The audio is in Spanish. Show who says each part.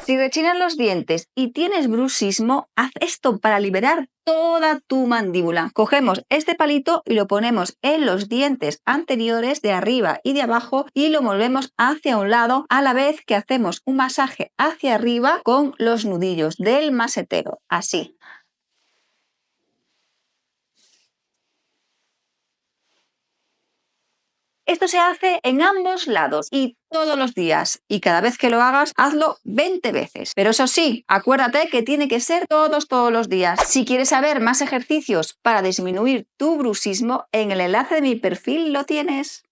Speaker 1: Si rechinas los dientes y tienes bruxismo, haz esto para liberar toda tu mandíbula. Cogemos este palito y lo ponemos en los dientes anteriores de arriba y de abajo y lo movemos hacia un lado a la vez que hacemos un masaje hacia arriba con los nudillos del masetero, así. Esto se hace en ambos lados y todos los días. Y cada vez que lo hagas, hazlo 20 veces. Pero eso sí, acuérdate que tiene que ser todos los días. Si quieres saber más ejercicios para disminuir tu bruxismo, en el enlace de mi perfil lo tienes.